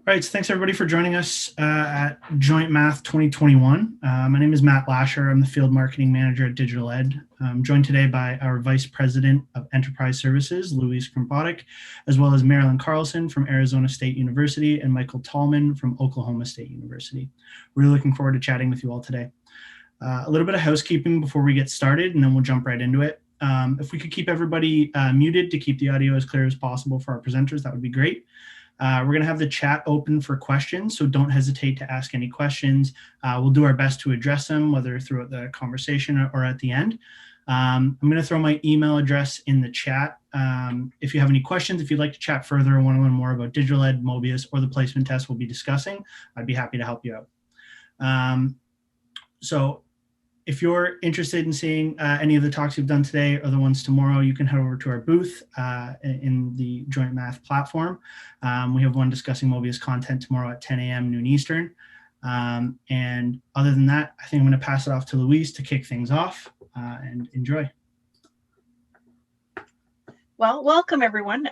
All right, so thanks everybody for joining us at Joint Math 2021. My name is Matt Lasher. I'm the Field Marketing Manager at Digital Ed. I'm joined today by our Vice President of Enterprise Services, Louise Krmpotic, as well as Marilyn Carlson from Arizona State University and Michael Tallman from Oklahoma State University. Really looking forward to chatting with you all today. A little bit of housekeeping before we get started, and then we'll jump right into it. If we could keep everybody muted to keep the audio as clear as possible for our presenters, that would be great. We're going to have the chat open for questions, so don't hesitate to ask any questions. We'll do our best to address them, whether throughout the conversation or at the end. I'm going to throw my email address in the chat. If you have any questions, if you'd like to chat further or want to learn more about Digital Ed, Mobius, or the placement test we'll be discussing, I'd be happy to help you out. So if you're interested in seeing any of the talks we've done today or the ones tomorrow, you can head over to our booth in the Joint Math platform. We have one discussing Mobius content tomorrow at 10 a.m. noon Eastern. And other than that, I think I'm going to pass it off to Louise to kick things off and enjoy. Well, welcome everyone.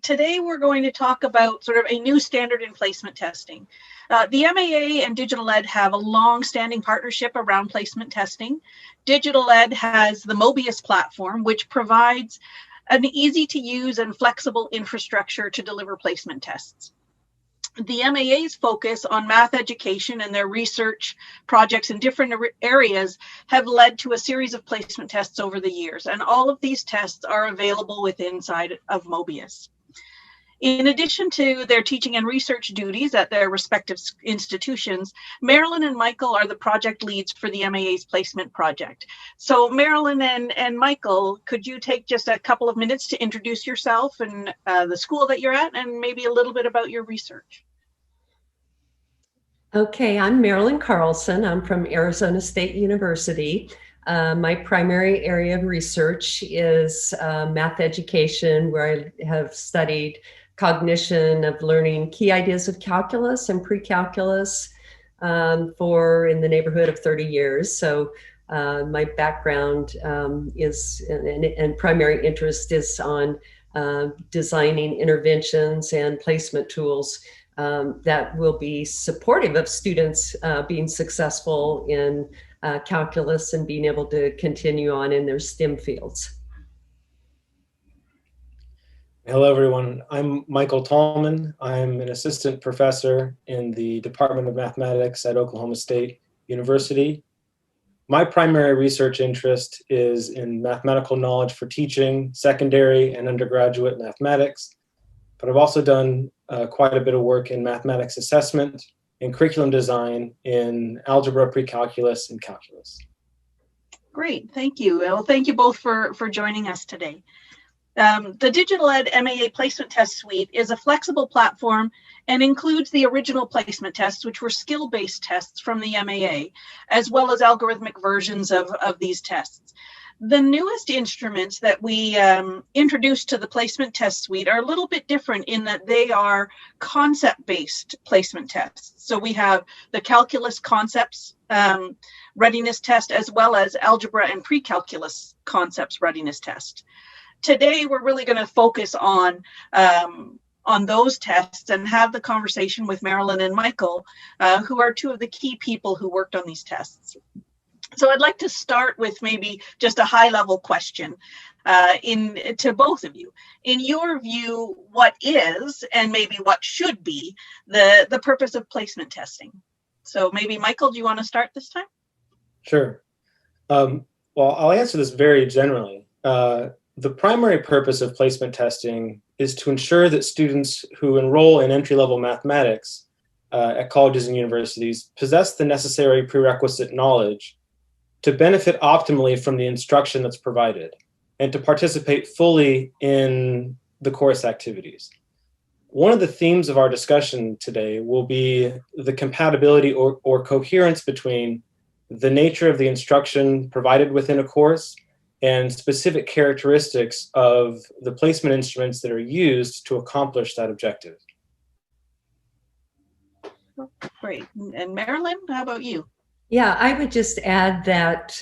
Today we're going to talk about sort of a new standard in placement testing. The MAA and Digital Ed have a long-standing partnership around placement testing. Digital Ed has the Mobius platform, which provides an easy-to-use and flexible infrastructure to deliver placement tests. The MAA's focus on math education and their research projects in different areas have led to a series of placement tests over the years, and all of these tests are available inside of Mobius. In addition to their teaching and research duties at their respective institutions, Marilyn and Michael are the project leads for the MAA's placement project. So Marilyn and Michael, could you take just a couple of minutes to introduce yourself and the school that you're at, and maybe a little bit about your research? Okay, I'm Marilyn Carlson. I'm from Arizona State University. My primary area of research is math education, where I have studied cognition of learning key ideas of calculus and pre-calculus for in the neighborhood of 30 years. So my background is, and primary interest is on designing interventions and placement tools that will be supportive of students being successful in calculus and being able to continue on in their STEM fields. Hello, everyone. I'm Michael Tallman. I'm an assistant professor in the Department of Mathematics at Oklahoma State University. My primary research interest is in mathematical knowledge for teaching secondary and undergraduate mathematics, but I've also done quite a bit of work in mathematics assessment and curriculum design in algebra, pre-calculus, and calculus. Great, thank you. Well, thank you both for joining us today. The Digital Ed MAA Placement Test Suite is a flexible platform and includes the original placement tests, which were skill-based tests from the MAA, as well as algorithmic versions of these tests. The newest instruments that we introduced to the placement test suite are a little bit different in that they are concept-based placement tests. So we have the calculus concepts readiness test, as well as algebra and pre-calculus concepts readiness test. Today, we're really going to focus on those tests and have the conversation with Marilyn and Michael, who are two of the key people who worked on these tests. So I'd like to start with maybe just a high-level question to both of you. In your view, what is, and maybe what should be, the purpose of placement testing? So maybe, Michael, do you want to start this time? Sure. Well, I'll answer this very generally. The primary purpose of placement testing is to ensure that students who enroll in entry-level mathematics at colleges and universities possess the necessary prerequisite knowledge to benefit optimally from the instruction that's provided and to participate fully in the course activities. One of the themes of our discussion today will be the compatibility or coherence between the nature of the instruction provided within a course and specific characteristics of the placement instruments that are used to accomplish that objective. Great. And Marilyn, how about you? Yeah, I would just add that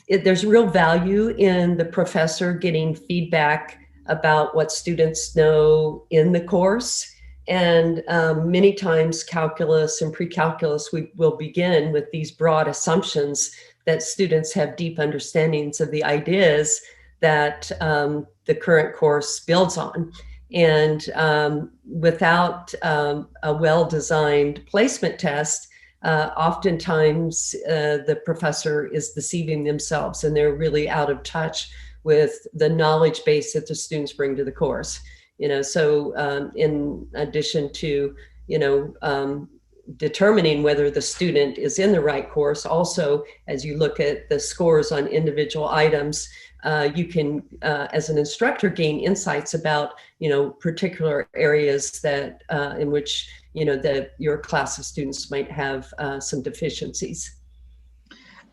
there's real value in the professor getting feedback about what students know in the course. And many times calculus and pre-calculus, we will begin with these broad assumptions that students have deep understandings of the ideas that the current course builds on. And without a well-designed placement test, oftentimes the professor is deceiving themselves, and they're really out of touch with the knowledge base that the students bring to the course. So in addition to, determining whether the student is in the right course, also, as you look at the scores on individual items, you can, as an instructor, gain insights about, particular areas that in which, that your class of students might have some deficiencies.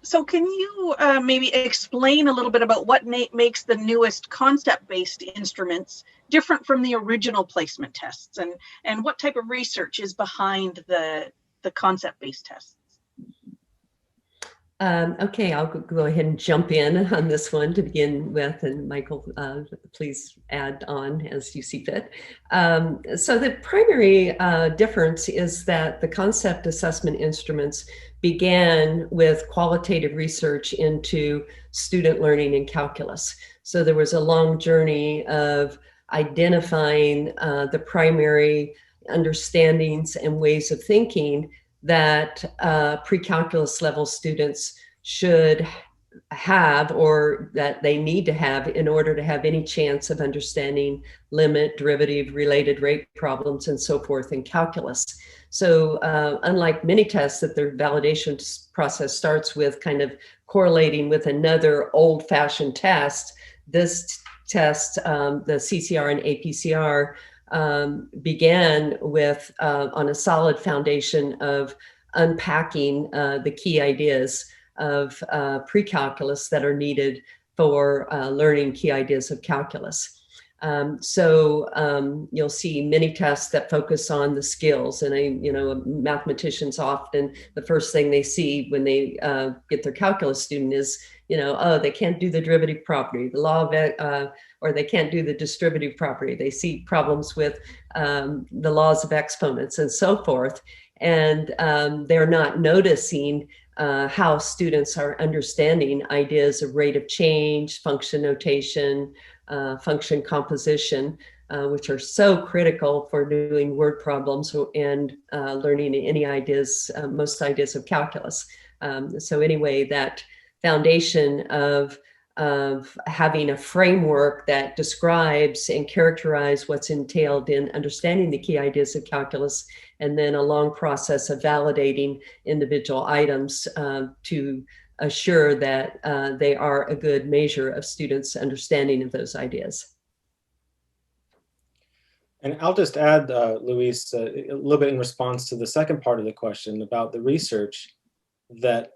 So can you maybe explain a little bit about what makes the newest concept-based instruments different from the original placement tests, and what type of research is behind the concept-based tests? Okay, I'll go ahead and jump in on this one to begin with, and Michael, please add on as you see fit. So the primary difference is that the concept assessment instruments began with qualitative research into student learning in calculus. So there was a long journey of identifying the primary understandings and ways of thinking that pre-calculus level students should have, or that they need to have, in order to have any chance of understanding limit, derivative, related rate problems, and so forth in calculus. So unlike many tests that their validation process starts with kind of correlating with another old-fashioned test, this test, the CCR and APCR, began with on a solid foundation of unpacking the key ideas of pre-calculus that are needed for learning key ideas of calculus. So you'll see many tests that focus on the skills, and mathematicians often, the first thing they see when they get their calculus student is, oh, they can't do the derivative property, the law of, or they can't do the distributive property. They see problems with the laws of exponents and so forth. And they're not noticing how students are understanding ideas of rate of change, function notation, function composition, which are so critical for doing word problems and learning any ideas, most ideas of calculus. So anyway, that foundation of having a framework that describes and characterizes what's entailed in understanding the key ideas of calculus, and then a long process of validating individual items to assure that they are a good measure of students' understanding of those ideas. And I'll just add, Louise, a little bit in response to the second part of the question about the research that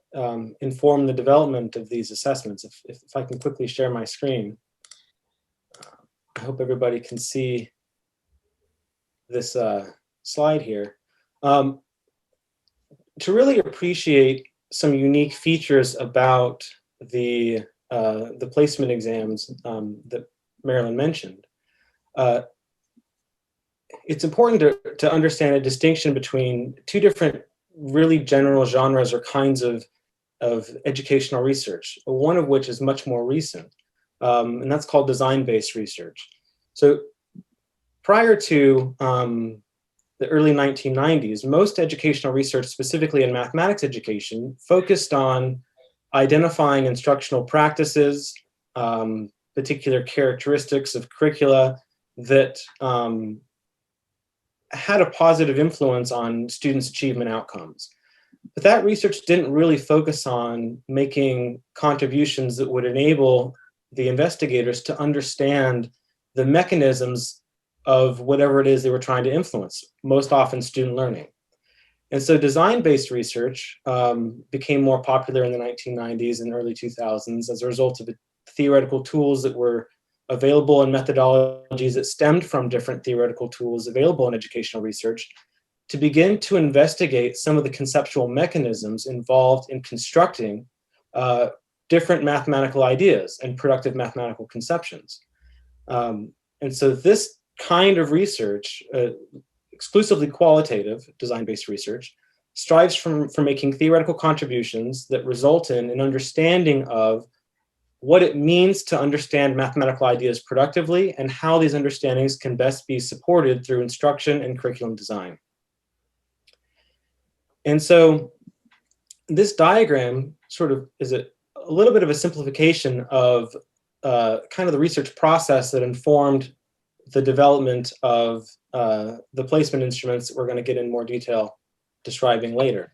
inform the development of these assessments. If I can quickly share my screen. I hope everybody can see this slide here. To really appreciate some unique features about the placement exams that Marilyn mentioned, it's important to understand a distinction between two different really general genres or kinds of educational research, one of which is much more recent, and that's called design-based research. So prior to the early 1990s, most educational research, specifically in mathematics education, focused on identifying instructional practices, particular characteristics of curricula that had a positive influence on students' achievement outcomes. But that research didn't really focus on making contributions that would enable the investigators to understand the mechanisms of whatever it is they were trying to influence, most often student learning. And so design-based research became more popular in the 1990s and early 2000s as a result of the theoretical tools that were available and methodologies that stemmed from different theoretical tools available in educational research to begin to investigate some of the conceptual mechanisms involved in constructing different mathematical ideas and productive mathematical conceptions. And so this kind of research, exclusively qualitative design-based research, strives for making theoretical contributions that result in an understanding of what it means to understand mathematical ideas productively and how these understandings can best be supported through instruction and curriculum design. And so this diagram sort of is a little bit of a simplification of kind of the research process that informed the development of the placement instruments that we're going to get in more detail describing later.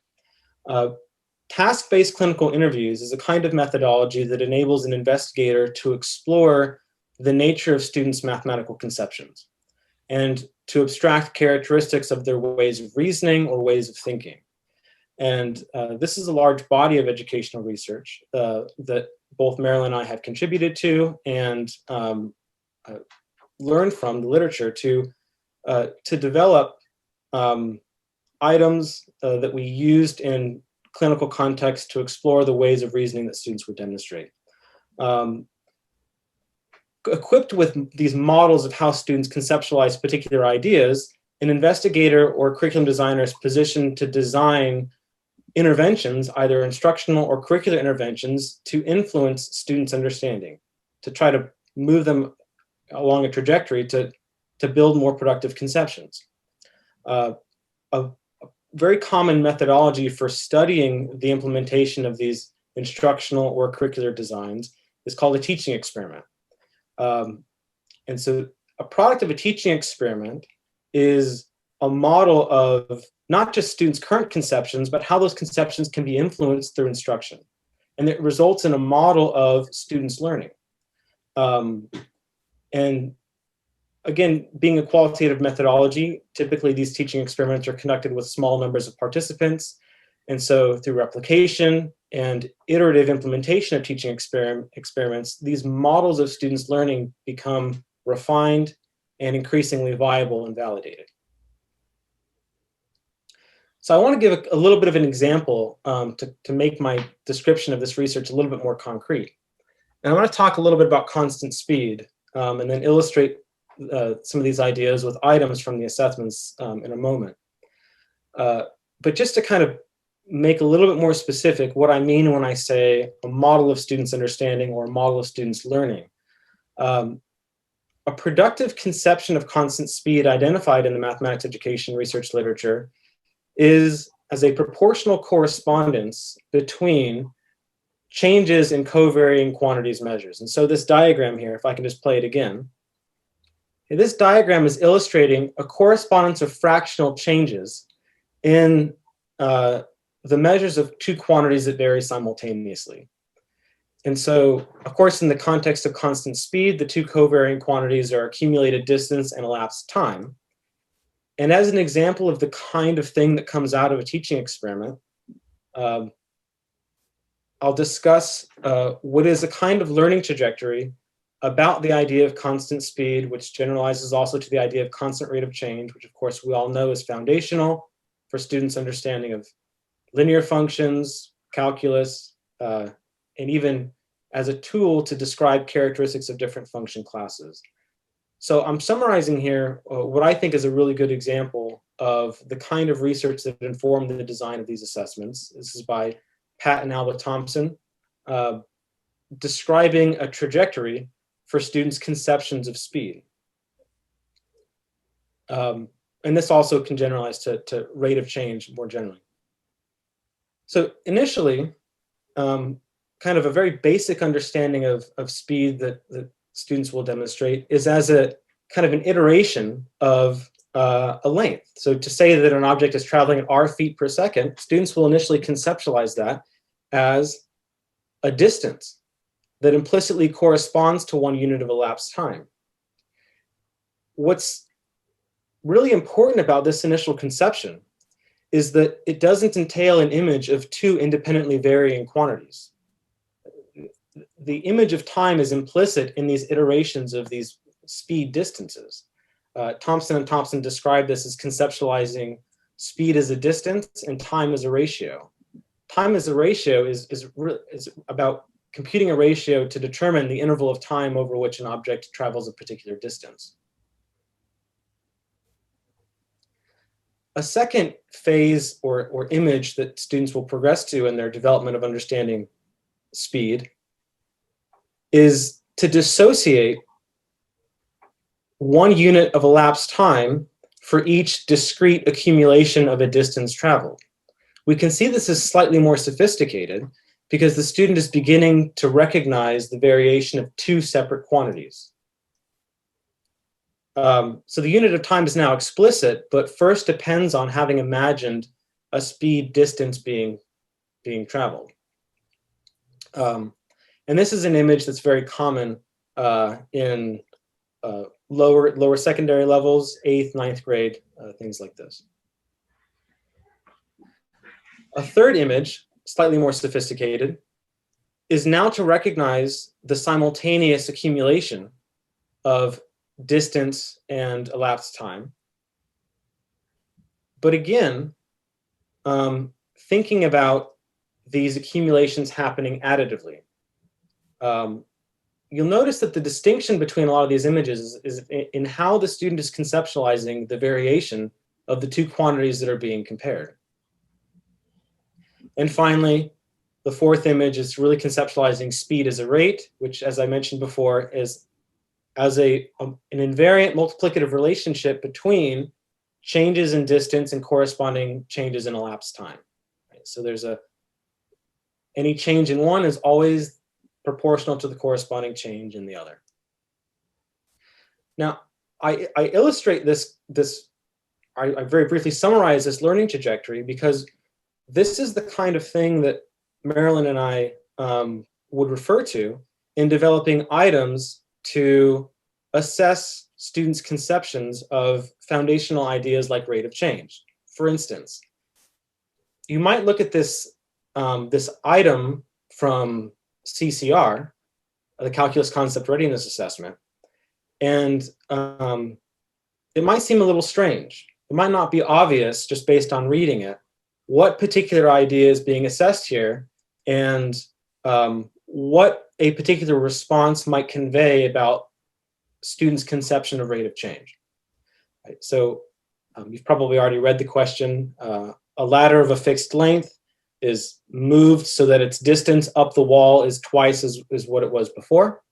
Task-based clinical interviews is a kind of methodology that enables an investigator to explore the nature of students' mathematical conceptions and to abstract characteristics of their ways of reasoning or ways of thinking. And this is a large body of educational research that both Marilyn and I have contributed to and learned from the literature to develop items that we used in clinical context to explore the ways of reasoning that students would demonstrate. Equipped with these models of how students conceptualize particular ideas, an investigator or curriculum designer is positioned to design interventions, either instructional or curricular interventions, to influence students' understanding, to try to move them along a trajectory to build more productive conceptions. A very common methodology for studying the implementation of these instructional or curricular designs is called a teaching experiment. And so a product of a teaching experiment is a model of not just students' current conceptions, but how those conceptions can be influenced through instruction. And it results in a model of students' learning. And again, being a qualitative methodology, typically these teaching experiments are conducted with small numbers of participants. And so through replication and iterative implementation of teaching experiments, these models of students' learning become refined and increasingly viable and validated. So I want to give a little bit of an example to make my description of this research a little bit more concrete. And I want to talk a little bit about constant speed and then illustrate some of these ideas with items from the assessments in a moment. But just to kind of make a little bit more specific what I mean when I say a model of students' understanding or a model of students' learning. A productive conception of constant speed identified in the mathematics education research literature is as a proportional correspondence between changes in covariating quantities measures. And so this diagram here, if I can just play it again, this diagram is illustrating a correspondence of fractional changes in the measures of two quantities that vary simultaneously. And so, of course, in the context of constant speed, the two covariant quantities are accumulated distance and elapsed time. And as an example of the kind of thing that comes out of a teaching experiment, I'll discuss what is a kind of learning trajectory about the idea of constant speed, which generalizes also to the idea of constant rate of change, which of course we all know is foundational for students' understanding of linear functions, calculus, and even as a tool to describe characteristics of different function classes. So I'm summarizing here what I think is a really good example of the kind of research that informed the design of these assessments. This is by Pat and Alba Thompson, describing a trajectory for students' conceptions of speed. And this also can generalize to rate of change more generally. So initially, kind of a very basic understanding of speed that students will demonstrate is as a kind of an iteration of a length. So to say that an object is traveling at r feet per second, students will initially conceptualize that as a distance that implicitly corresponds to one unit of elapsed time. What's really important about this initial conception is that it doesn't entail an image of two independently varying quantities. The image of time is implicit in these iterations of these speed distances. Thompson and Thompson describe this as conceptualizing speed as a distance and time as a ratio. Time as a ratio is about computing a ratio to determine the interval of time over which an object travels a particular distance. A second phase or image that students will progress to in their development of understanding speed is to dissociate one unit of elapsed time for each discrete accumulation of a distance traveled. We can see this is slightly more sophisticated because the student is beginning to recognize the variation of two separate quantities. So the unit of time is now explicit, but first depends on having imagined a speed distance being traveled. And this is an image that's very common in lower secondary levels, 8th, 9th grade, things like this. A third image, slightly more sophisticated, is now to recognize the simultaneous accumulation of distance and elapsed time. But again, thinking about these accumulations happening additively. You'll notice that the distinction between a lot of these images is in how the student is conceptualizing the variation of the two quantities that are being compared. And finally, the fourth image is really conceptualizing speed as a rate, which, as I mentioned before, is as an invariant multiplicative relationship between changes in distance and corresponding changes in elapsed time. Right? So there's any change in one is always proportional to the corresponding change in the other. Now, I illustrate I very briefly summarize this learning trajectory because this is the kind of thing that Marilyn and I would refer to in developing items to assess students' conceptions of foundational ideas like rate of change. For instance, you might look at this item from CCR, the Calculus Concept Readiness Assessment, and it might seem a little strange. It might not be obvious just based on reading it what particular idea is being assessed here and what a particular response might convey about students' conception of rate of change. Right? So you've probably already read the question. A ladder of a fixed length is moved so that its distance up the wall is twice as what it was before.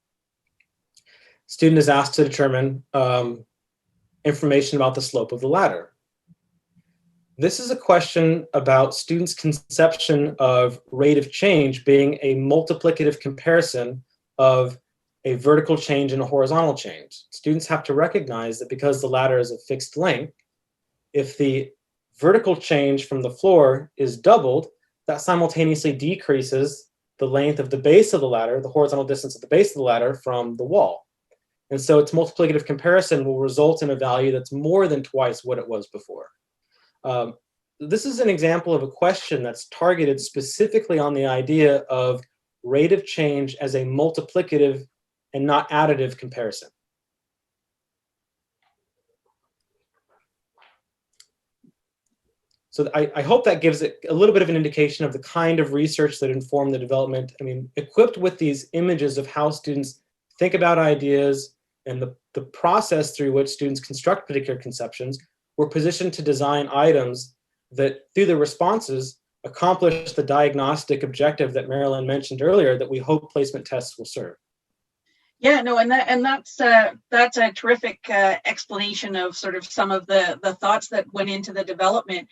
Student is asked to determine information about the slope of the ladder. This is a question about students' conception of rate of change being a multiplicative comparison of a vertical change and a horizontal change. Students have to recognize that because the ladder is a fixed length, if the vertical change from the floor is doubled, that simultaneously decreases the length of the base of the ladder, the horizontal distance at the base of the ladder from the wall. And so its multiplicative comparison will result in a value that's more than twice what it was before. This is an example of a question that's targeted specifically on the idea of rate of change as a multiplicative and not additive comparison. So I hope that gives it a little bit of an indication of the kind of research that informed the development. I mean, equipped with these images of how students think about ideas and the process through which students construct particular conceptions, we're positioned to design items that, through the responses, accomplish the diagnostic objective that Marilyn mentioned earlier that we hope placement tests will serve. Yeah, no, and that's a terrific explanation of sort of some of the thoughts that went into the development.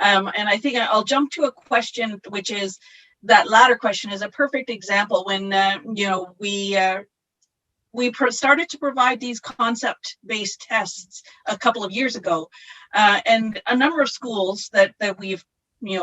And I think I'll jump to a question, which is that latter question is a perfect example when we started to provide these concept-based tests a couple of years ago, and a number of schools that we've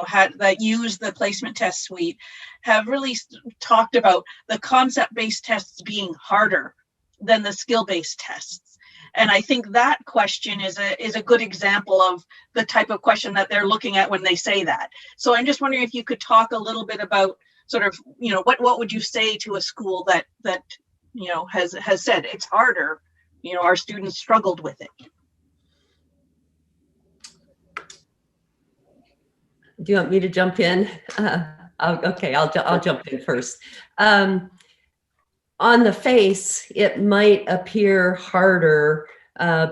had that use the placement test suite have really talked about the concept-based tests being harder than the skill-based tests. And I think that question is a good example of the type of question that they're looking at when they say that. So I'm just wondering if you could talk a little bit about sort of, what would you say to a school that has said it's harder, our students struggled with it. Do you want me to jump in? Okay, I'll jump in first. On the face, it might appear harder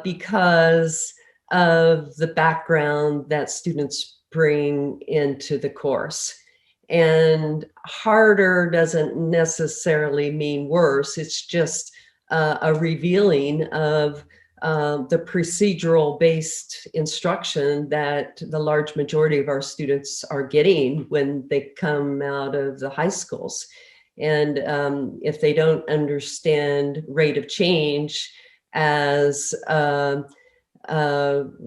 because of the background that students bring into the course. And harder doesn't necessarily mean worse. It's just a revealing of the procedural-based instruction that the large majority of our students are getting when they come out of the high schools. And if they don't understand rate of change as a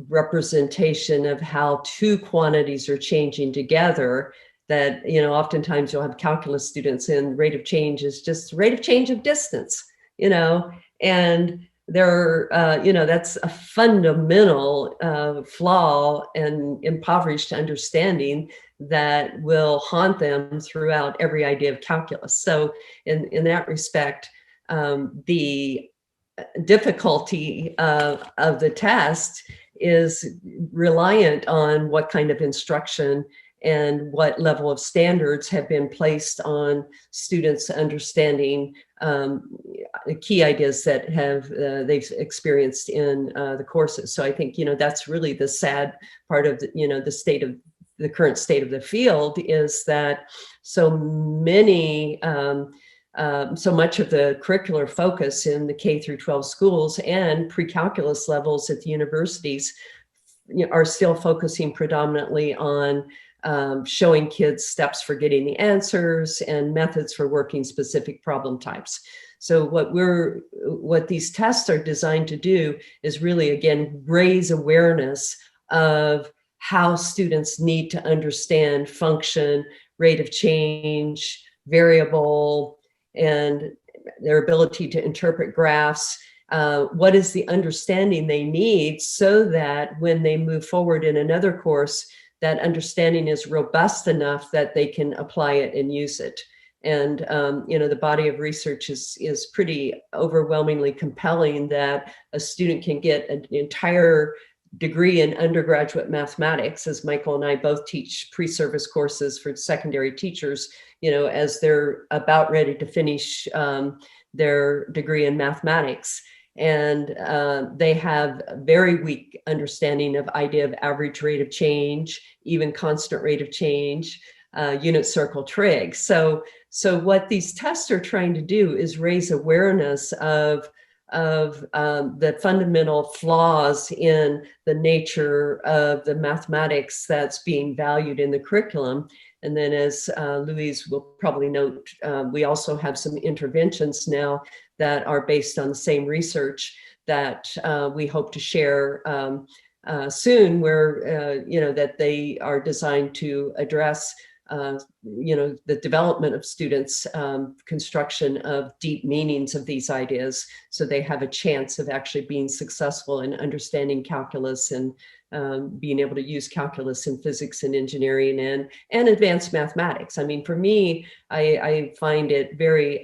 representation of how two quantities are changing together, that, you know, oftentimes you'll have calculus students and rate of change is just rate of change of distance, you know, and there, you know, that's a fundamental flaw and impoverished understanding that will haunt them throughout every idea of calculus. So in that respect, the difficulty of the test is reliant on what kind of instruction and what level of standards have been placed on students understanding the key ideas that have they've experienced in the courses. So I think, you know, that's really the sad part of the, you know, the current state of the field is that so many, so much of the curricular focus in the K through 12 schools and pre-calculus levels at the universities, you know, are still focusing predominantly on showing kids steps for getting the answers and methods for working specific problem types. So what these tests are designed to do is really, again, raise awareness of how students need to understand function, rate of change, variable, and their ability to interpret graphs. What is the understanding they need so that when they move forward in another course, that understanding is robust enough that they can apply it and use it. And you know, the body of research is pretty overwhelmingly compelling that a student can get an entire degree in undergraduate mathematics, as Michael and I both teach pre-service courses for secondary teachers, you know, as they're about ready to finish their degree in mathematics. And they have a very weak understanding of idea of average rate of change, even constant rate of change, unit circle trig. So what these tests are trying to do is raise awareness of the fundamental flaws in the nature of the mathematics that's being valued in the curriculum. And then, as Louise will probably note, we also have some interventions now that are based on the same research that we hope to share soon, where you know, that they are designed to address you know, the development of students' construction of deep meanings of these ideas, so they have a chance of actually being successful in understanding calculus and being able to use calculus in physics and engineering and advanced mathematics. I mean, for me, I find it very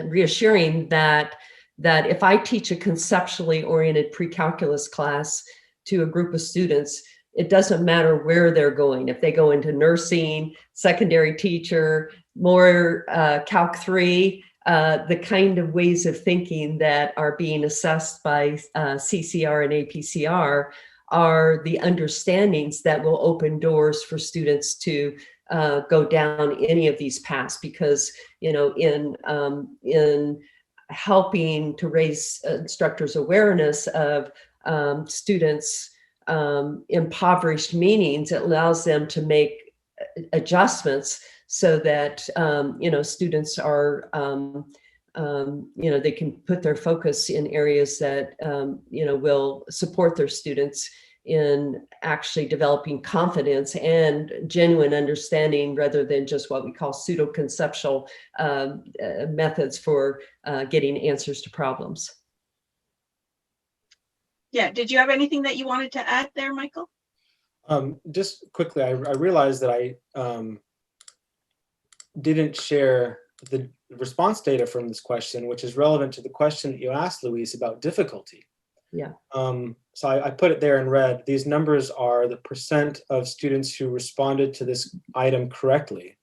reassuring that if I teach a conceptually oriented pre-calculus class to a group of students, it doesn't matter where they're going. If they go into nursing, secondary teacher, more Calc 3, the kind of ways of thinking that are being assessed by CCR and APCR are the understandings that will open doors for students to go down any of these paths. Because, you know, in helping to raise instructors' awareness of students' impoverished meanings, it allows them to make adjustments so that you know, students are you know, they can put their focus in areas that you know, will support their students in actually developing confidence and genuine understanding, rather than just what we call pseudo-conceptual methods for getting answers to problems. Yeah, did you have anything that you wanted to add there, Michael? Just quickly, I realized that I didn't share the response data from this question, which is relevant to the question that you asked, Louise, about difficulty. Yeah. So I put it there in red. These numbers are the percent of students who responded to this item correctly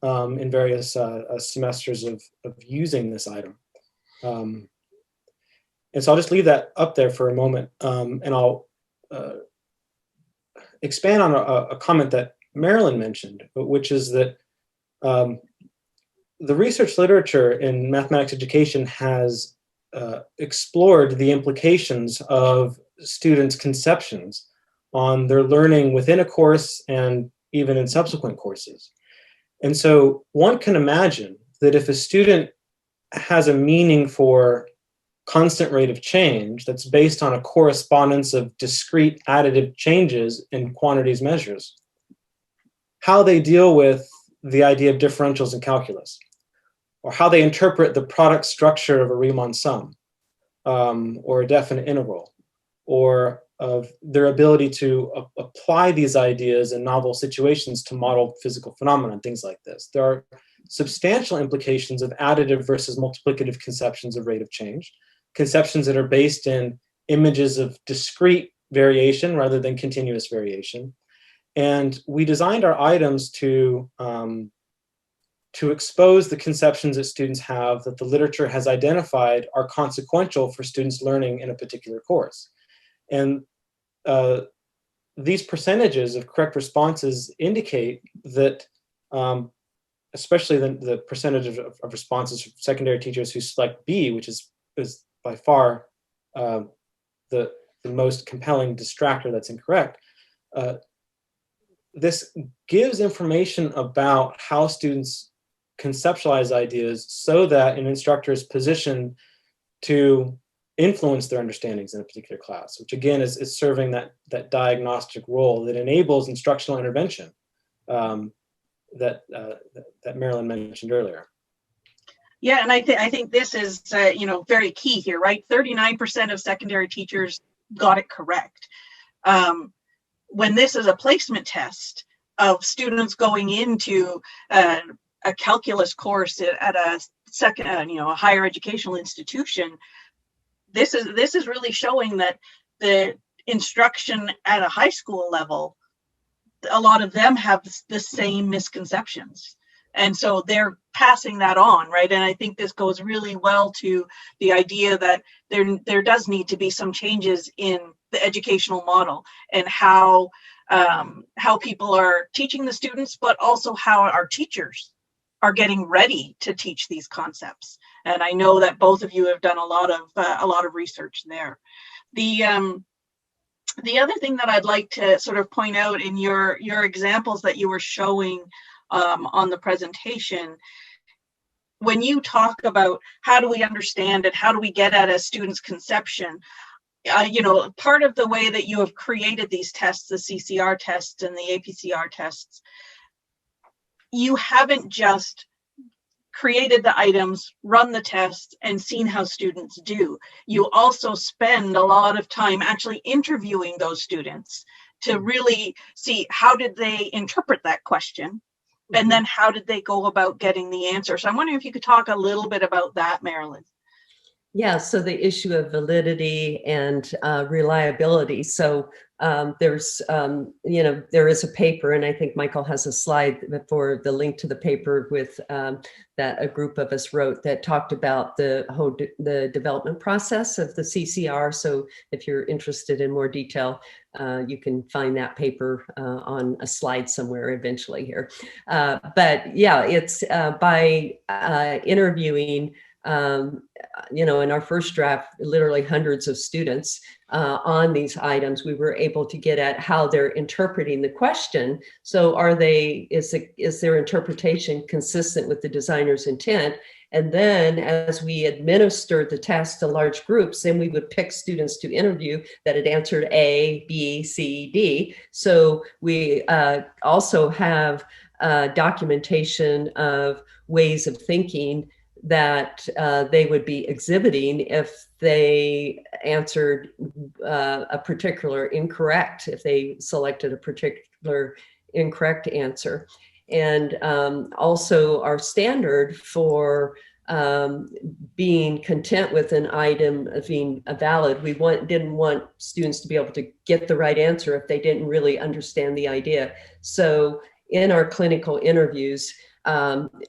in various semesters of using this item. And so I'll just leave that up there for a moment, and I'll expand on a comment that Marilyn mentioned, which is that the research literature in mathematics education has explored the implications of students' conceptions on their learning within a course and even in subsequent courses. And so one can imagine that if a student has a meaning for constant rate of change that's based on a correspondence of discrete additive changes in quantities measures, how they deal with the idea of differentials in calculus, or how they interpret the product structure of a Riemann sum, or a definite integral, or of their ability to apply these ideas in novel situations to model physical phenomena and things like this. There are substantial implications of additive versus multiplicative conceptions of rate of change, conceptions that are based in images of discrete variation rather than continuous variation. And we designed our items to expose the conceptions that students have that the literature has identified are consequential for students learning in a particular course. And these percentages of correct responses indicate that, especially the percentage of responses from secondary teachers who select B, which is by far the most compelling distractor that's incorrect, this gives information about how students conceptualize ideas so that an instructor is positioned to influence their understandings in a particular class, which again is serving that diagnostic role that enables instructional intervention that Marilyn mentioned earlier. Yeah, and I think this is very key here, right? 39% of secondary teachers got it correct. When this is a placement test of students going into a calculus course at a a higher educational institution, this is really showing that the instruction at a high school level, a lot of them have the same misconceptions. And so they're passing that on, right? And I think this goes really well to the idea that there does need to be some changes in the educational model and how people are teaching the students, but also how our teachers are getting ready to teach these concepts. And I know that both of you have done a lot of research there. The other thing that I'd like to sort of point out in your examples that you were showing on the presentation, when you talk about how do we understand it, how do we get at a student's conception, part of the way that you have created these tests, the CCR tests and the APCR tests, you haven't just created the items, run the tests, and seen how students do. You also spend a lot of time actually interviewing those students to really see how did they interpret that question, and then how did they go about getting the answer. So I'm wondering if you could talk a little bit about that, Marilyn. Yeah, so the issue of validity and reliability. So there's, there is a paper, and I think Michael has a slide for the link to the paper with that a group of us wrote that talked about the development process of the CCR. So if you're interested in more detail, you can find that paper on a slide somewhere eventually here. But yeah, it's by interviewing in our first draft, literally hundreds of students on these items, we were able to get at how they're interpreting the question. So is their interpretation consistent with the designer's intent? And then as we administered the test to large groups, then we would pick students to interview that had answered A, B, C, D. So we also have documentation of ways of thinking that they would be exhibiting if they answered a particular incorrect, if they selected a particular incorrect answer. And also our standard for being content with an item being valid. We didn't want students to be able to get the right answer if they didn't really understand the idea. So in our clinical interviews,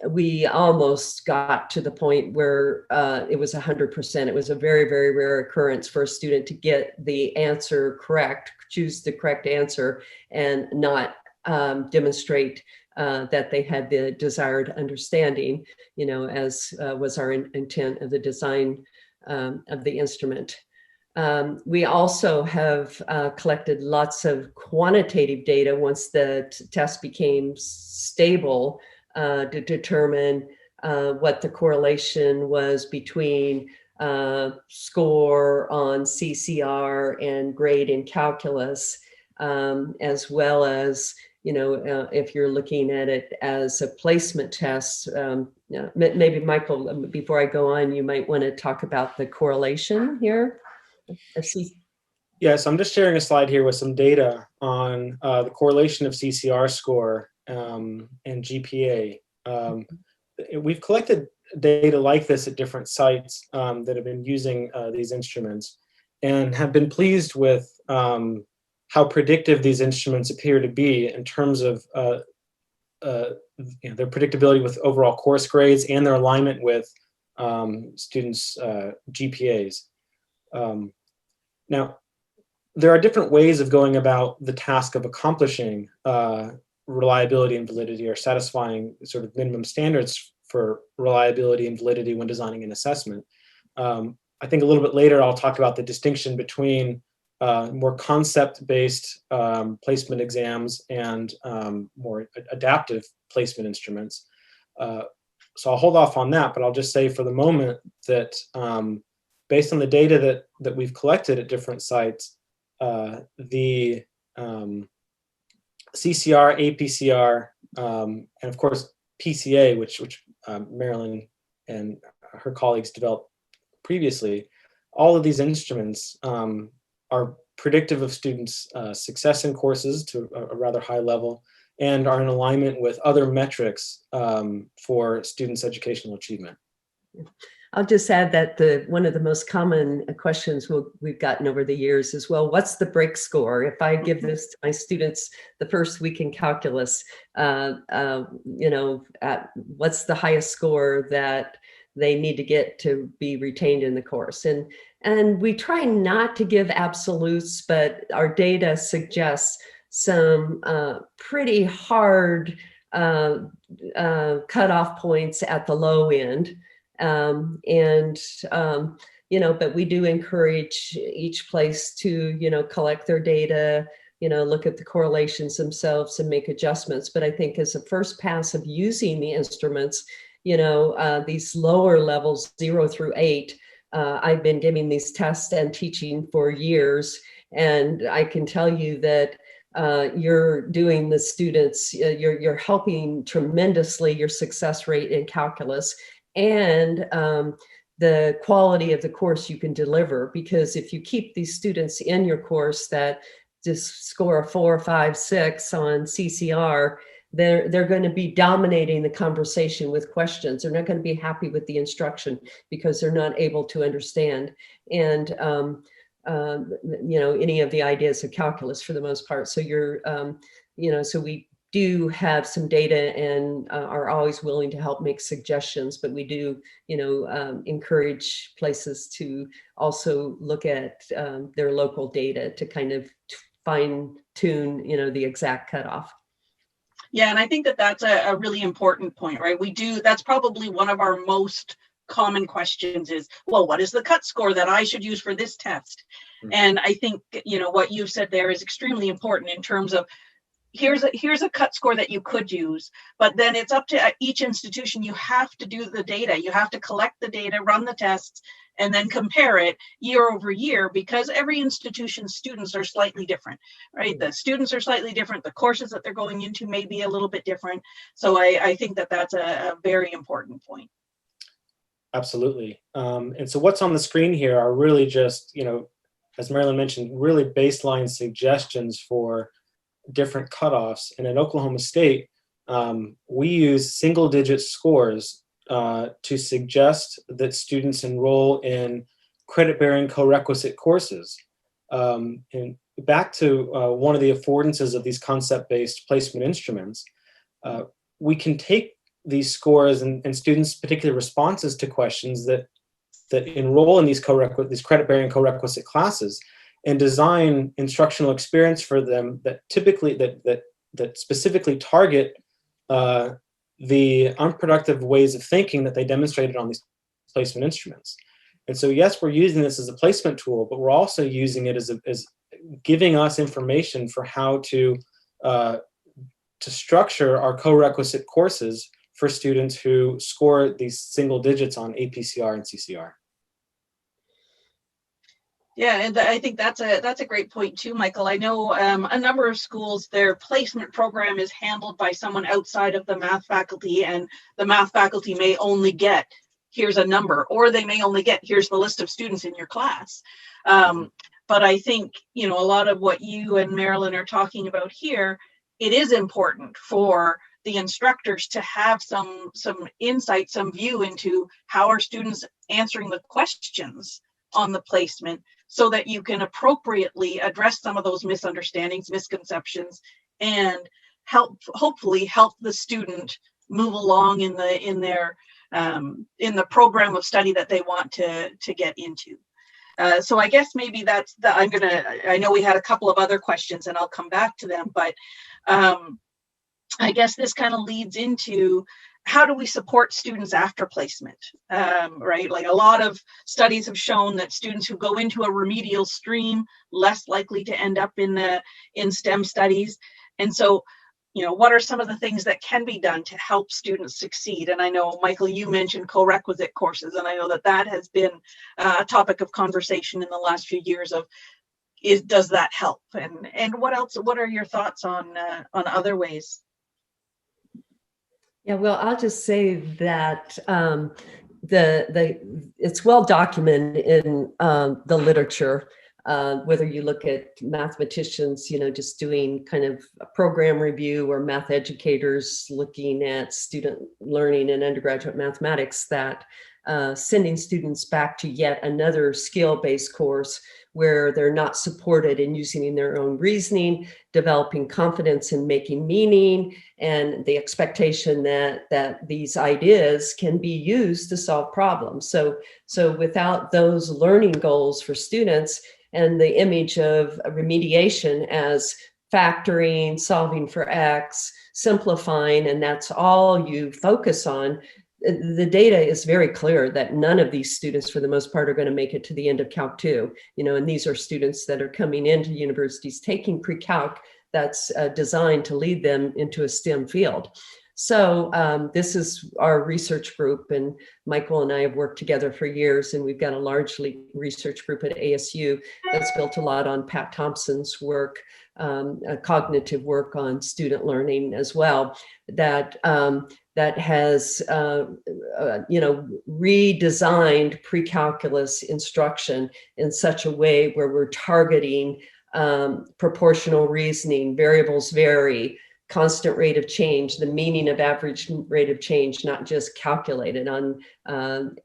we almost got to the point where it was 100%. It was a very, very rare occurrence for a student to get the answer correct, choose the correct answer, and not demonstrate that they had the desired understanding, as was our intent of the design of the instrument. We also have collected lots of quantitative data once the test became stable to determine what the correlation was between score on CCR and grade in calculus, as well as if you're looking at it as a placement test. Maybe Michael, before I go on, you might want to talk about the correlation here. Yes, I'm just sharing a slide here with some data on the correlation of CCR score and GPA. We've collected data like this at different sites that have been using these instruments, and have been pleased with how predictive these instruments appear to be in terms of their predictability with overall course grades and their alignment with students' GPAs. Now, there are different ways of going about the task of accomplishing reliability and validity, or satisfying sort of minimum standards for reliability and validity when designing an assessment. I think a little bit later I'll talk about the distinction between more concept-based placement exams and more adaptive placement instruments. So I'll hold off on that, but I'll just say for the moment that based on the data that we've collected at different sites, the CCR, APCR, and of course PCA, which Marilyn and her colleagues developed previously, all of these instruments are predictive of students' success in courses to a rather high level, and are in alignment with other metrics for students' educational achievement. I'll just add that one of the most common questions we've gotten over the years is, well, what's the break score? If I give this to my students the first week in calculus, what's the highest score that they need to get to be retained in the course? And we try not to give absolutes, but our data suggests some pretty hard cutoff points at the low end. But we do encourage each place to, collect their data, look at the correlations themselves and make adjustments. But I think as a first pass of using the instruments, these lower levels, 0 through 8, I've been giving these tests and teaching for years. And I can tell you that you're doing the students, you're helping tremendously your success rate in calculus, and the quality of the course you can deliver. Because if you keep these students in your course that just score a 4, 5, 6 on CCR, they're going to be dominating the conversation with questions. They're not going to be happy with the instruction because they're not able to understand any of the ideas of calculus for the most part. So so we do have some data and are always willing to help make suggestions, but we do, encourage places to also look at their local data to kind of fine tune, the exact cutoff. Yeah, and I think that's a really important point, right? That's probably one of our most common questions is, well, what is the cut score that I should use for this test? Mm-hmm. And I think, what you've said there is extremely important in terms of here's a cut score that you could use, but then it's up to each institution. You have to do the data. You have to collect the data, run the tests, and then compare it year over year, because every institution's students are slightly different, right? The students are slightly different. The courses that they're going into may be a little bit different. So I think that's a very important point. Absolutely. And so what's on the screen here are really just, as Marilyn mentioned, really baseline suggestions for different cutoffs. And at Oklahoma State, we use single-digit scores to suggest that students enroll in credit-bearing co-requisite courses. And back to one of the affordances of these concept-based placement instruments, we can take these scores and students' particular responses to questions that enroll in these credit-bearing co-requisite classes and design instructional experience for them that typically that specifically target the unproductive ways of thinking that they demonstrated on these placement instruments. And so, yes, we're using this as a placement tool, but we're also using it as giving us information for how to structure our co-requisite courses for students who score these single digits on APCR and CCR. Yeah, and I think that's a great point too, Michael. I know a number of schools, their placement program is handled by someone outside of the math faculty, and the math faculty may only get, here's a number, or they may only get, here's the list of students in your class. But I think, a lot of what you and Marilyn are talking about here, it is important for the instructors to have some insight, some view into how are students answering the questions on the placement, so that you can appropriately address some of those misunderstandings, misconceptions, and hopefully help the student move along in the program of study that they want to get into. So I guess maybe that's I know we had a couple of other questions and I'll come back to them, but I guess this kind of leads into, how do we support students after placement, right? Like, a lot of studies have shown that students who go into a remedial stream, less likely to end up in STEM studies. And so, what are some of the things that can be done to help students succeed? And I know, Michael, you mentioned co-requisite courses, and I know that has been a topic of conversation in the last few years of, does that help? And what else? What are your thoughts on other ways? Yeah, well, I'll just say that it's well documented in the literature, whether you look at mathematicians, just doing kind of a program review, or math educators looking at student learning in undergraduate mathematics, that sending students back to yet another skill-based course where they're not supported in using their own reasoning, developing confidence in making meaning, and the expectation that these ideas can be used to solve problems. So without those learning goals for students, and the image of remediation as factoring, solving for X, simplifying, and that's all you focus on, the data is very clear that none of these students, for the most part, are going to make it to the end of Calc 2. And these are students that are coming into universities taking pre-calc that's designed to lead them into a STEM field. So this is our research group, and Michael and I have worked together for years, and we've got a large research group at ASU that's built a lot on Pat Thompson's work, cognitive work on student learning as well, that has redesigned pre-calculus instruction in such a way where we're targeting proportional reasoning, variables vary, constant rate of change, the meaning of average rate of change, not just calculated. On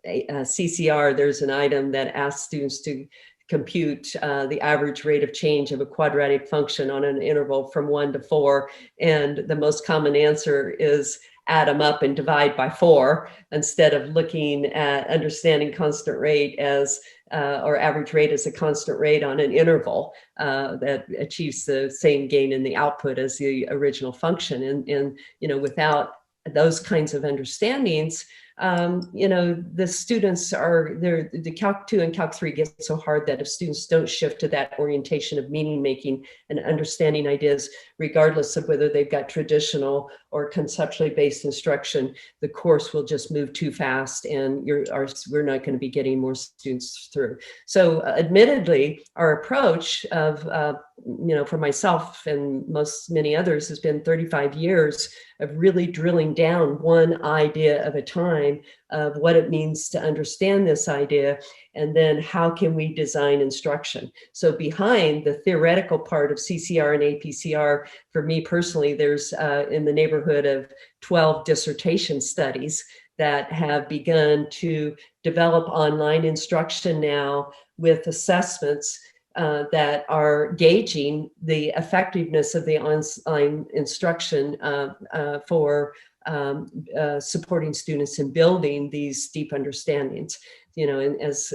CCR, there's an item that asks students to compute the average rate of change of a quadratic function on an interval from 1 to 4. And the most common answer is add them up and divide by 4, instead of looking at understanding constant rate as or average rate as a constant rate on an interval that achieves the same gain in the output as the original function. And without those kinds of understandings, the students the Calc 2 and Calc 3 get so hard that if students don't shift to that orientation of meaning making and understanding ideas, regardless of whether they've got traditional or conceptually based instruction, the course will just move too fast, and we're not going to be getting more students through. So admittedly, our approach of, for myself and many others, has been 35 years of really drilling down one idea at a time of what it means to understand this idea, and then how can we design instruction. So behind the theoretical part of CCR and APCR, for me personally, there's in the neighborhood of 12 dissertation studies that have begun to develop online instruction now with assessments that are gauging the effectiveness of the online instruction for supporting students in building these deep understandings. You know, and as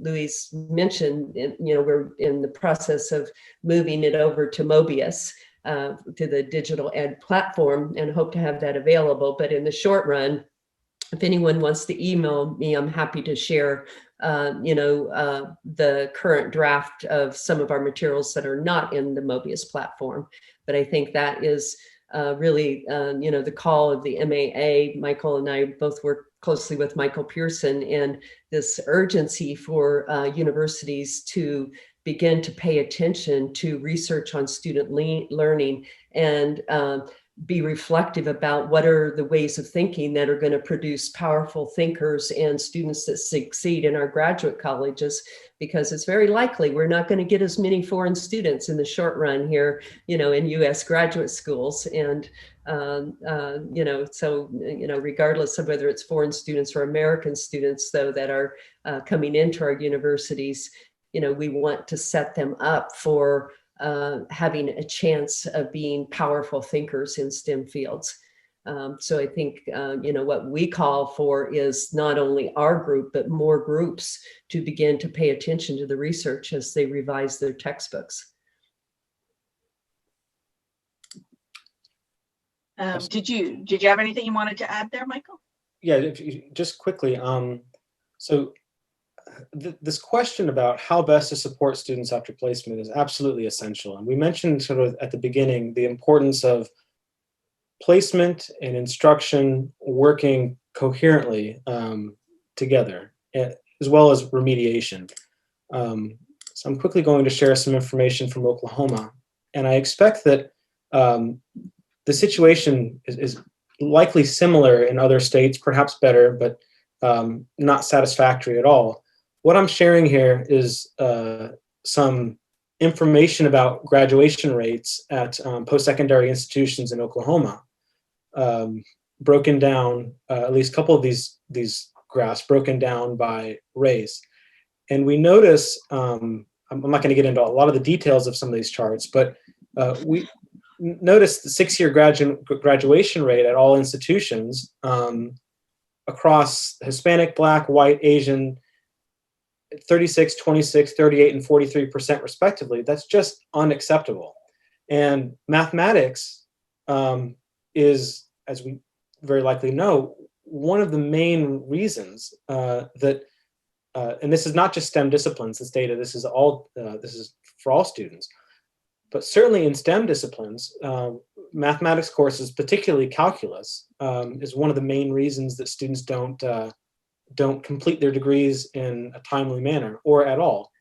Louise mentioned, you know, we're in the process of moving it over to Mobius, to the digital ed platform, and hope to have that available. But in the short run, if anyone wants to email me, I'm happy to share, you know, the current draft of some of our materials that are not in the Mobius platform. But I think that is really, you know, the call of the MAA. Michael and I both work closely with Michael Pearson, and this urgency for universities to begin to pay attention to research on student learning and be reflective about what are the ways of thinking that are going to produce powerful thinkers and students that succeed in our graduate colleges, because it's very likely we're not going to get as many foreign students in the short run here, you know, in U.S. graduate schools. And, you know, so, you know, regardless of whether it's foreign students or American students, though, that are coming into our universities, you know, we want to set them up for having a chance of being powerful thinkers in STEM fields. So I think, you know, what we call for is not only our group, but more groups to begin to pay attention to the research as they revise their textbooks. Did you have anything you wanted to add there, Michael? Yeah, just quickly. So this question about how best to support students after placement is absolutely essential. And we mentioned sort of at the beginning the importance of placement and instruction working coherently together, as well as remediation. So I'm quickly going to share some information from Oklahoma. And I expect that the situation is likely similar in other states, perhaps better, but not satisfactory at all. What I'm sharing here is some information about graduation rates at post-secondary institutions in Oklahoma, broken down, at least a couple of these graphs broken down by race. And we notice, I'm not going to get into a lot of the details of some of these charts, but we notice the 6-year graduation rate at all institutions across Hispanic, Black, White, Asian, 36, 26, 38, and 43% respectively. That's just unacceptable. And mathematics is, as we very likely know, one of the main reasons that, and this is not just STEM disciplines, this data, this is for all students, but certainly in STEM disciplines, mathematics courses, particularly calculus, is one of the main reasons that students don't complete their degrees in a timely manner or at all.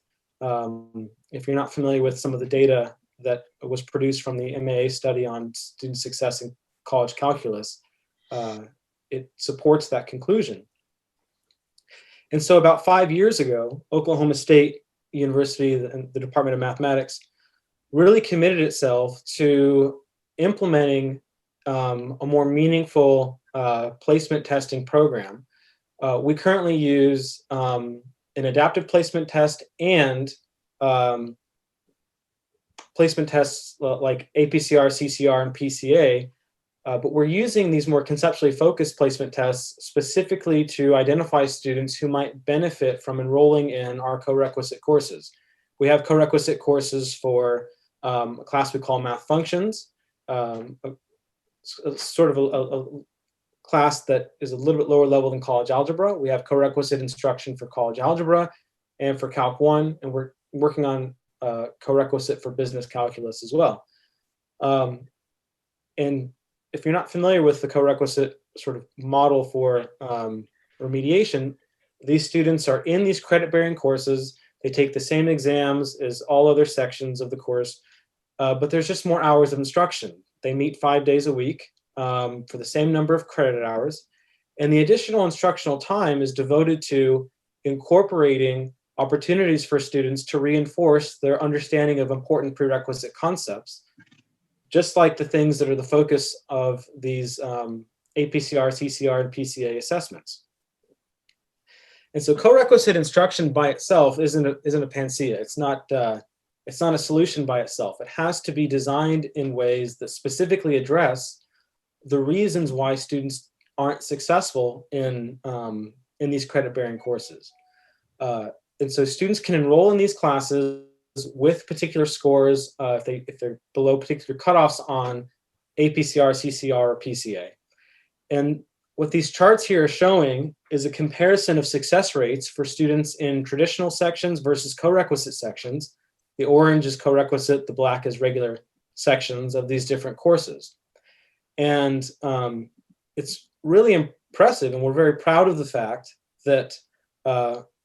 If you're not familiar with some of the data that was produced from the MAA study on student success in college calculus, it supports that conclusion. And so about 5 years ago, Oklahoma State University and the Department of Mathematics really committed itself to implementing a more meaningful placement testing program. We currently use an adaptive placement test and placement tests like APCR, CCR, and PCA, but we're using these more conceptually focused placement tests specifically to identify students who might benefit from enrolling in our co-requisite courses. We have co-requisite courses for a class we call Math Functions, sort of a class that is a little bit lower level than college algebra. We have co-requisite instruction for college algebra and for Calc 1, and we're working on co-requisite for business calculus as well. And if you're not familiar with the co-requisite sort of model for remediation, these students are in these credit-bearing courses. They take the same exams as all other sections of the course, but there's just more hours of instruction. They meet 5 days a week for the same number of credit hours, and the additional instructional time is devoted to incorporating opportunities for students to reinforce their understanding of important prerequisite concepts, just like the things that are the focus of these APCR, CCR, and PCA assessments. And so co-requisite instruction by itself isn't a panacea. It's not a solution by itself. It has to be designed in ways that specifically address the reasons why students aren't successful in these credit-bearing courses. And so students can enroll in these classes with particular scores if they're below particular cutoffs on APCR, CCR, or PCA. And what these charts here are showing is a comparison of success rates for students in traditional sections versus co-requisite sections. The orange is co-requisite, the black is regular sections of these different courses. And it's really impressive, and we're very proud of the fact that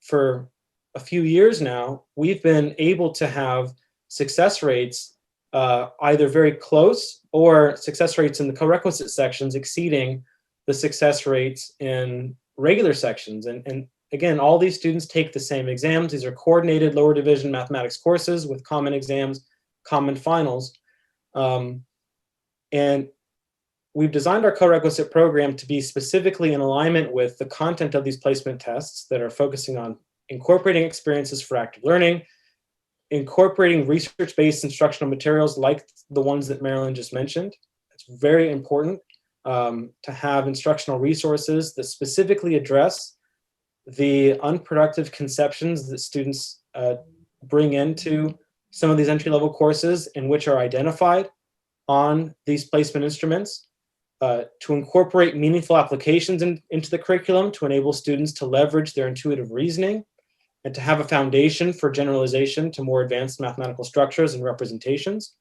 for a few years now, we've been able to have success rates either very close or success rates in the co-requisite sections exceeding the success rates in regular sections. And again, all these students take the same exams. These are coordinated lower division mathematics courses with common exams, common finals. And we've designed our co-requisite program to be specifically in alignment with the content of these placement tests that are focusing on incorporating experiences for active learning, incorporating research-based instructional materials like the ones that Marilyn just mentioned. It's very important to have instructional resources that specifically address the unproductive conceptions that students bring into some of these entry-level courses and which are identified on these placement instruments, to incorporate meaningful applications into the curriculum to enable students to leverage their intuitive reasoning and to have a foundation for generalization to more advanced mathematical structures and representations,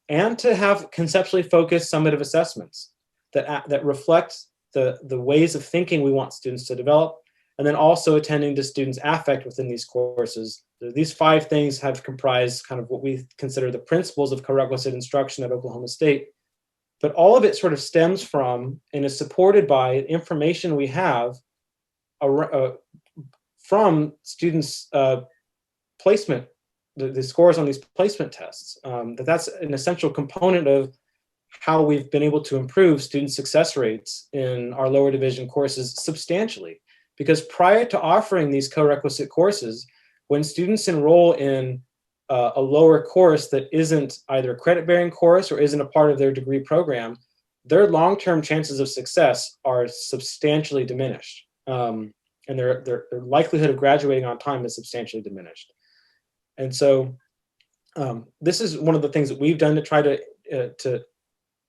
and to have conceptually focused summative assessments that reflect the ways of thinking we want students to develop, and then also attending to students' affect within these courses. These 5 things have comprised kind of what we consider the principles of co-requisite instruction at Oklahoma State. But all of it sort of stems from and is supported by information we have from students' placement, the scores on these placement tests. That's an essential component of how we've been able to improve student success rates in our lower division courses substantially. Because prior to offering these co-requisite courses, when students enroll in a lower course that isn't either a credit-bearing course or isn't a part of their degree program, their long-term chances of success are substantially diminished. And their likelihood of graduating on time is substantially diminished. And so this is one of the things that we've done to try to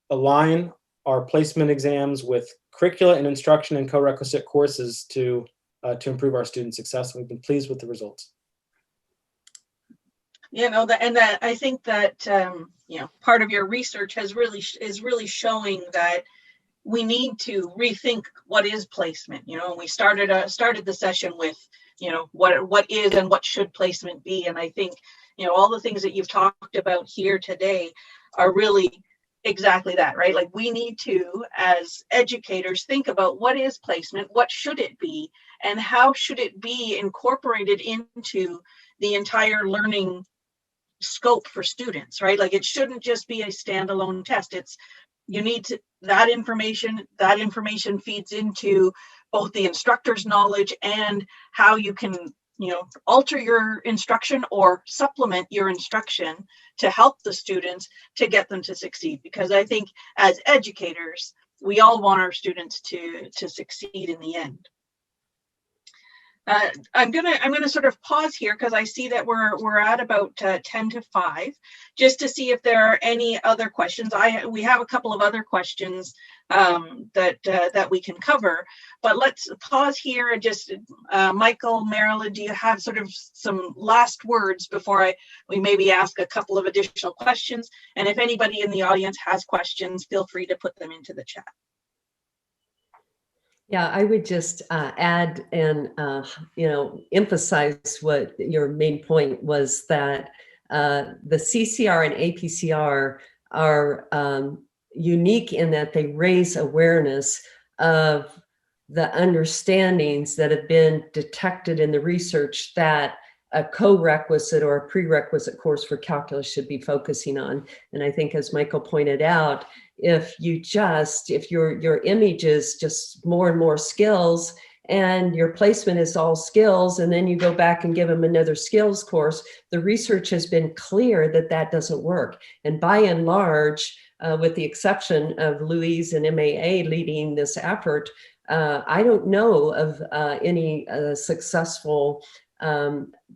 align our placement exams with curricula and instruction and co-requisite courses to improve our student success. And we've been pleased with the results. You know, that I think that you know, part of your research is really showing that we need to rethink what is placement. You know, we started the session with, you know, what is and what should placement be, and I think, you know, all the things that you've talked about here today are really exactly that, right? Like, we need to, as educators, think about what is placement, what should it be, and how should it be incorporated into the entire learning scope for students, right? Like, it shouldn't just be a standalone test. It's, you need to, that information feeds into both the instructor's knowledge and how you can, you know, alter your instruction or supplement your instruction to help the students to get them to succeed. Because I think as educators, we all want our students to succeed in the end. I'm gonna sort of pause here because I see that we're at about 10 to 5, just to see if there are any other questions. We have a couple of other questions that we can cover, but let's pause here and just Michael, Marilyn, do you have sort of some last words before we maybe ask a couple of additional questions? And if anybody in the audience has questions, feel free to put them into the chat. Yeah, I would just add and you know, emphasize what your main point was, that the CCR and APCR are unique in that they raise awareness of the understandings that have been detected in the research that a co-requisite or a prerequisite course for calculus should be focusing on. And I think, as Michael pointed out, if your image is just more and more skills, and your placement is all skills, and then you go back and give them another skills course, the research has been clear that that doesn't work. And by and large, with the exception of Louise and MAA leading this effort, I don't know of any successful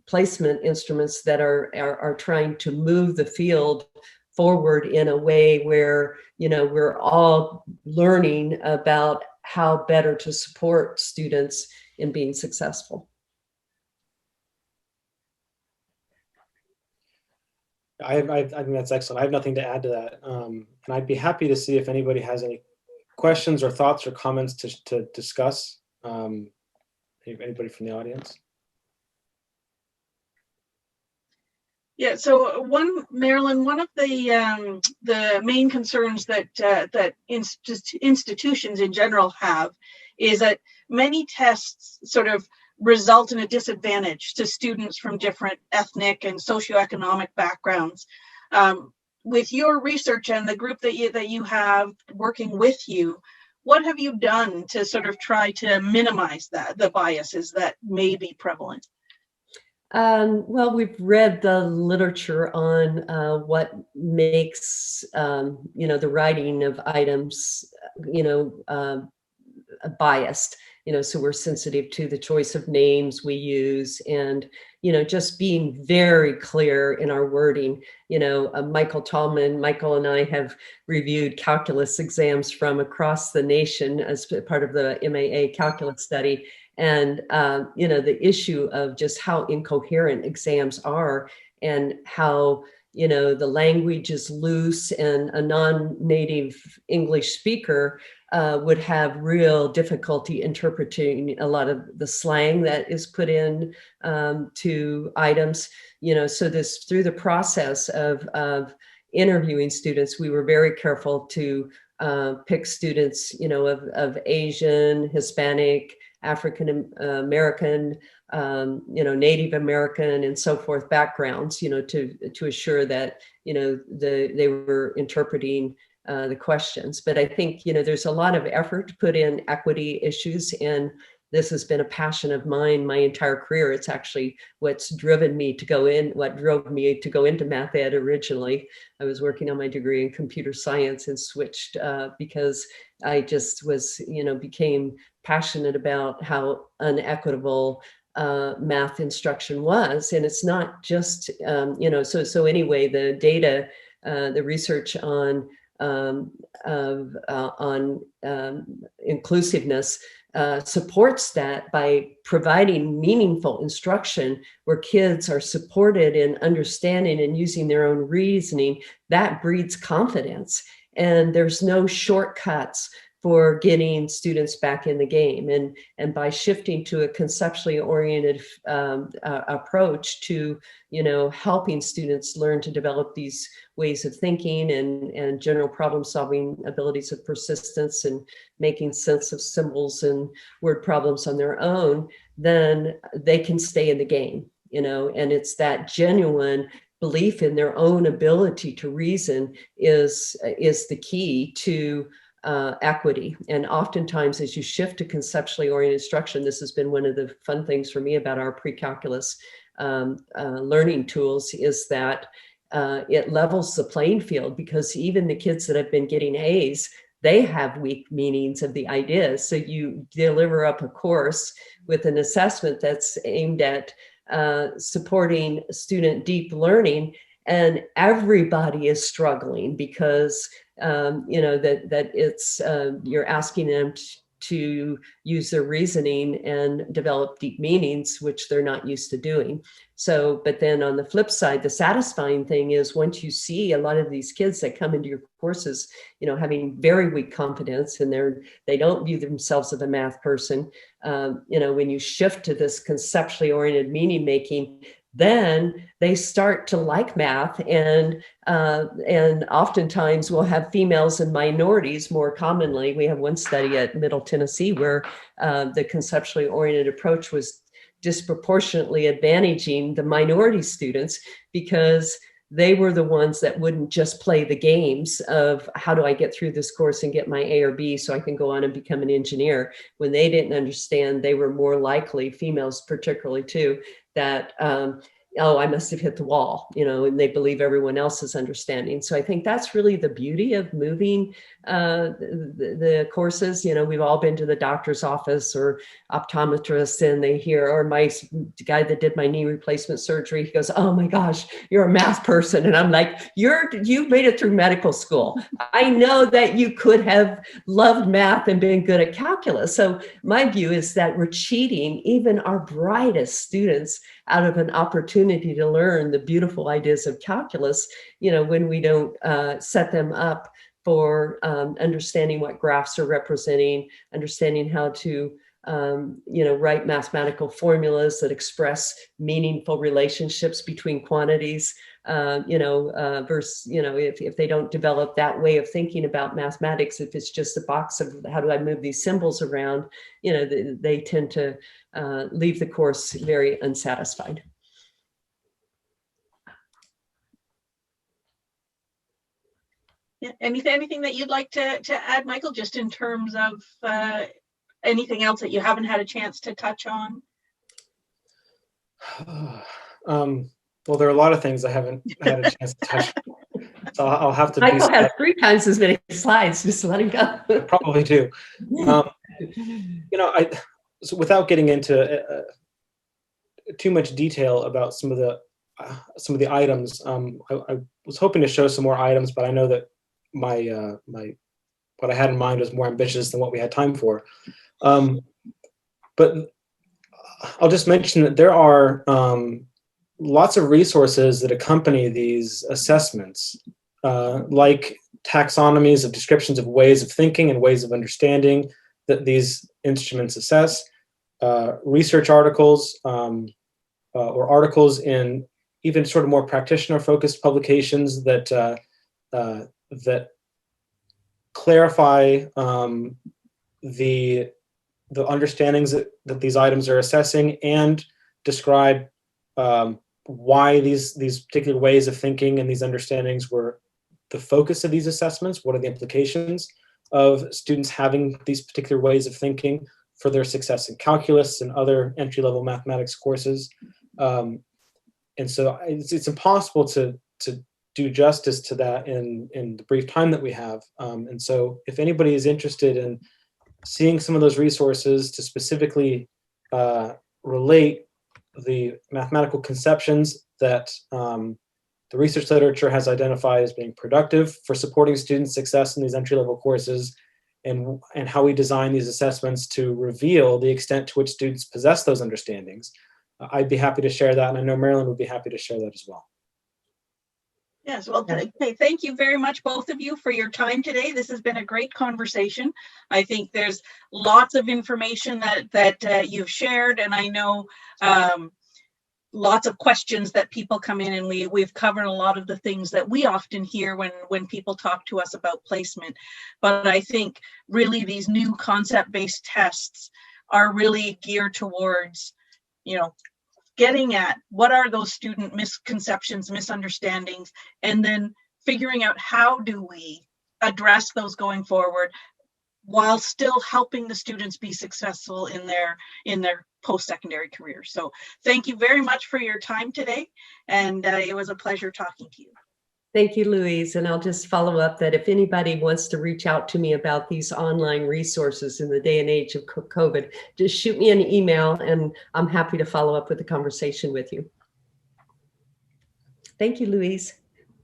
placement instruments that are trying to move the field forward in a way where, we're all learning about how better to support students in being successful. I think that's excellent. I have nothing to add to that. And I'd be happy to see if anybody has any questions or thoughts or comments to discuss. Anybody from the audience? Yeah, so Marilyn, one of the main concerns that institutions in general have is that many tests sort of result in a disadvantage to students from different ethnic and socioeconomic backgrounds. With your research and the group that you have working with you, what have you done to sort of try to minimize the biases that may be prevalent? Well, we've read the literature on what makes, the writing of items, biased. So we're sensitive to the choice of names we use, and, just being very clear in our wording. Michael and I have reviewed calculus exams from across the nation as part of the MAA calculus study. And, the issue of just how incoherent exams are, and how, the language is loose, and a non-native English speaker would have real difficulty interpreting a lot of the slang that is put in to items. So through the process of interviewing students, we were very careful to pick students, of Asian, Hispanic, African American, Native American, and so forth backgrounds, to assure that, they were interpreting the questions. But I think, there's a lot of effort to put in equity issues, and this has been a passion of mine my entire career. It's actually what drove me to go into math ed originally. I was working on my degree in computer science and switched because I just became passionate about how unequitable math instruction was. And it's not just, so anyway, the data, the research on inclusiveness supports that by providing meaningful instruction where kids are supported in understanding and using their own reasoning. That breeds confidence, and there's no shortcuts for getting students back in the game. And by shifting to a conceptually oriented approach to, helping students learn to develop these ways of thinking and general problem solving abilities of persistence and making sense of symbols and word problems on their own, then they can stay in the game, and it's that genuine belief in their own ability to reason is the key to equity. And oftentimes, as you shift to conceptually oriented instruction, this has been one of the fun things for me about our pre-calculus learning tools, is that it levels the playing field, because even the kids that have been getting A's, they have weak meanings of the ideas. So you deliver up a course with an assessment that's aimed at supporting student deep learning, and everybody is struggling because that it's you're asking them to use their reasoning and develop deep meanings, which they're not used to doing. So, but then on the flip side, the satisfying thing is once you see a lot of these kids that come into your courses, having very weak confidence, and they don't view themselves as a math person. When you shift to this conceptually oriented meaning making, then they start to like math, and oftentimes we'll have females and minorities more commonly. We have one study at Middle Tennessee where the conceptually oriented approach was disproportionately advantaging the minority students, because they were the ones that wouldn't just play the games of how do I get through this course and get my A or B so I can go on and become an engineer. When they didn't understand, they were more likely, females particularly too, that oh, I must have hit the wall, you know, and they believe everyone else is understanding. So I think that's really the beauty of moving the courses. You know, we've all been to the doctor's office or optometrist, and they hear, or my guy that did my knee replacement surgery, he goes, oh my gosh, you're a math person. And I'm like, you made it through medical school. I know that you could have loved math and been good at calculus. So my view is that we're cheating even our brightest students out of an opportunity to learn the beautiful ideas of calculus, you know, when we don't set them up for understanding what graphs are representing, understanding how to, you know, write mathematical formulas that express meaningful relationships between quantities, you know, versus, you know, if they don't develop that way of thinking about mathematics, if it's just a box of how do I move these symbols around, you know, they tend to leave the course very unsatisfied. Yeah. Anything that you'd like to add, Michael, just in terms of anything else that you haven't had a chance to touch on? Well, there are a lot of things I haven't had a chance to touch on. So I'll have to. Michael has 3 times as many slides. Just let him go. I probably do. You know, so without getting into too much detail about some of the items, I was hoping to show some more items, but I know that my what I had in mind was more ambitious than what we had time for. But I'll just mention that there are lots of resources that accompany these assessments, like taxonomies of descriptions of ways of thinking and ways of understanding that these instruments assess, research articles, or articles in even sort of more practitioner-focused publications that that clarify the understandings that these items are assessing and describe why these particular ways of thinking and these understandings were the focus of these assessments. What are the implications of students having these particular ways of thinking for their success in calculus and other entry-level mathematics courses? And so it's impossible to do justice to that in the brief time that we have. And so if anybody is interested in seeing some of those resources to specifically relate the mathematical conceptions that the research literature has identified as being productive for supporting students' success in these entry-level courses, and how we design these assessments to reveal the extent to which students possess those understandings, I'd be happy to share that, and I know Marilyn would be happy to share that as well. Yes, well, thank you very much, both of you, for your time today. This has been a great conversation. I think there's lots of information that you've shared, and I know lots of questions that people come in, and we've covered a lot of the things that we often hear when people talk to us about placement. But I think really these new concept-based tests are really geared towards, you know, getting at what are those student misconceptions, misunderstandings, and then figuring out how do we address those going forward while still helping the students be successful in their post-secondary career. So thank you very much for your time today, and it was a pleasure talking to you. Thank you, Louise. And I'll just follow up that if anybody wants to reach out to me about these online resources in the day and age of COVID, just shoot me an email and I'm happy to follow up with the conversation with you. Thank you, Louise.